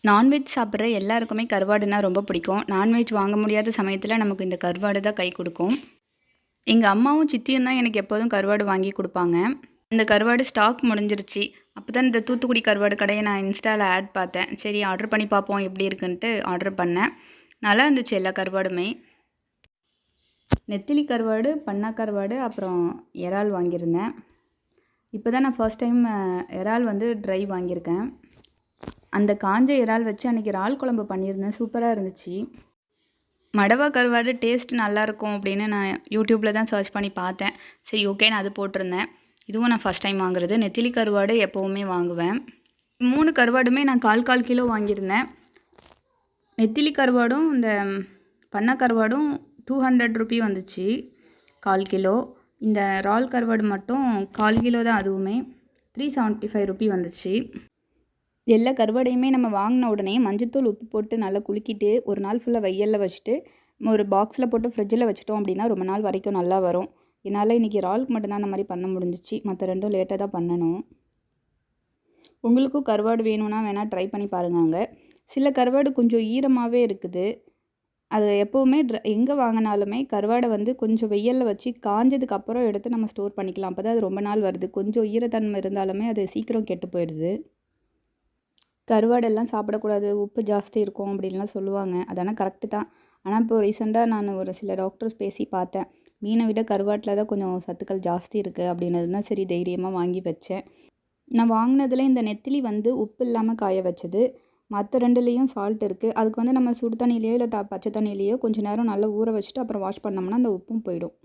Non veg சாப்பிட்ற எல்லாருக்குமே கருவாடுனா ரொம்ப பிடிக்கும். நான்வெஜ் வாங்க முடியாத சமயத்தில் நமக்கு இந்த கருவாடு தான் கை கொடுக்கும். எங்கள் அம்மாவும் சித்தியும் தான் எனக்கு எப்போதும் கருவாடு வாங்கி கொடுப்பாங்க. இந்த கருவாடு ஸ்டாக் முடிஞ்சிருச்சு. அப்போ தான் இந்த தூத்துக்குடி கருவாடு கடையை நான் இன்ஸ்டாவில் ஆட் பார்த்தேன். சரி ஆர்டர் பண்ணி பார்ப்போம் எப்படி இருக்குன்ட்டு ஆர்டர் பண்ணேன். நல்லா இருந்துச்சு எல்லா கருவாடுமே. நெத்திலி கருவாடு, பண்ணா கருவாடு, அப்புறம் இறால் வாங்கியிருந்தேன். இப்போ தான் நான் ஃபர்ஸ்ட் டைம் இறால் வந்து ட்ரை வாங்கியிருக்கேன். அந்த காஞ்ச இறால் வச்சு அன்றைக்கி இறால் குழம்பு பண்ணியிருந்தேன். சூப்பராக இருந்துச்சு. மடவா கருவாடு டேஸ்ட் நல்லாயிருக்கும் அப்படின்னு நான் யூடியூப்பில் தான் சர்ச் பண்ணி பார்த்தேன். சரி ஓகே நான் அது போட்டிருந்தேன். இதுவும் நான் ஃபஸ்ட் டைம் வாங்குறது. நெத்திலி கருவாடு எப்போவுமே வாங்குவேன். 3 கருவாடுமே நான் 1/4 கிலோ வாங்கியிருந்தேன். நெத்திலி கருவாடும் இந்த பண்ணா கருவாடும் 200 ரூபி வந்துச்சு 1/4 கிலோ. இந்த இறால் கருவாடு மட்டும் 1/4 கிலோ தான், அதுவுமே 375 ரூபி வந்துச்சு. எல்லா கருவாடையுமே நம்ம வாங்கின உடனே மஞ்சத்தூள் உப்பு போட்டு நல்லா குலுக்கிட்டு ஒரு நாள் ஃபுல்லாக வெயிலில் வச்சுட்டு ஒரு பாக்ஸில் போட்டு ஃப்ரிட்ஜில் வச்சிட்டோம் அப்படின்னா ரொம்ப நாள் வரைக்கும் நல்லா வரும். என்னால் இன்றைக்கி இறாலுக்கு மட்டும்தான் அந்த மாதிரி பண்ண முடிஞ்சிச்சு. மற்ற ரெண்டும் லேட்டாக தான் பண்ணணும். உங்களுக்கும் கருவாடு வேணும்னா வேணால் ட்ரை பண்ணி பாருங்க. சில கருவாடு கொஞ்சம் ஈரமாகவே இருக்குது. அது எப்போவுமே எங்கே வாங்கினாலுமே கருவாடை வந்து கொஞ்சம் வெயிலில் வச்சு காஞ்சதுக்கு அப்புறம் எடுத்து நம்ம ஸ்டோர் பண்ணிக்கலாம். அப்போ தான் அது ரொம்ப நாள் வருது. கொஞ்சம் ஈரத்தன்மை இருந்தாலுமே அது சீக்கிரம் கெட்டு போயிடுது. கருவாடெல்லாம் சாப்பிடக்கூடாது, உப்பு ஜாஸ்தி இருக்கும் அப்படின்லாம் சொல்லுவாங்க. அதனால் கரெக்டு தான். ஆனால் இப்போ ரீசெண்டாக நான் ஒரு சில டாக்டர்ஸ் பேசி பார்த்தேன். மீனை விட கருவாட்டில் தான் கொஞ்சம் சத்துக்கள் ஜாஸ்தி இருக்குது அப்படின்னது தான் சரி தைரியமாக வாங்கி வச்சேன். நான் வாங்கினதில் இந்த நெத்திலி வந்து உப்பு இல்லாமல் காய வச்சது. மற்ற ரெண்டுலேயும் சால்ட் இருக்குது. அதுக்கு வந்து நம்ம சுடு தண்ணியிலையோ இல்லை பச்சை தண்ணியிலையோ கொஞ்சம் நேரம் நல்லா ஊற வச்சுட்டு அப்புறம் வாஷ் பண்ணோம்னா அந்த உப்பும் போயிடும்.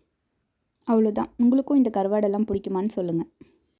அவ்வளோதான். உங்களுக்கும் இந்த கருவாடெல்லாம் பிடிக்குமான்னு சொல்லுங்கள்.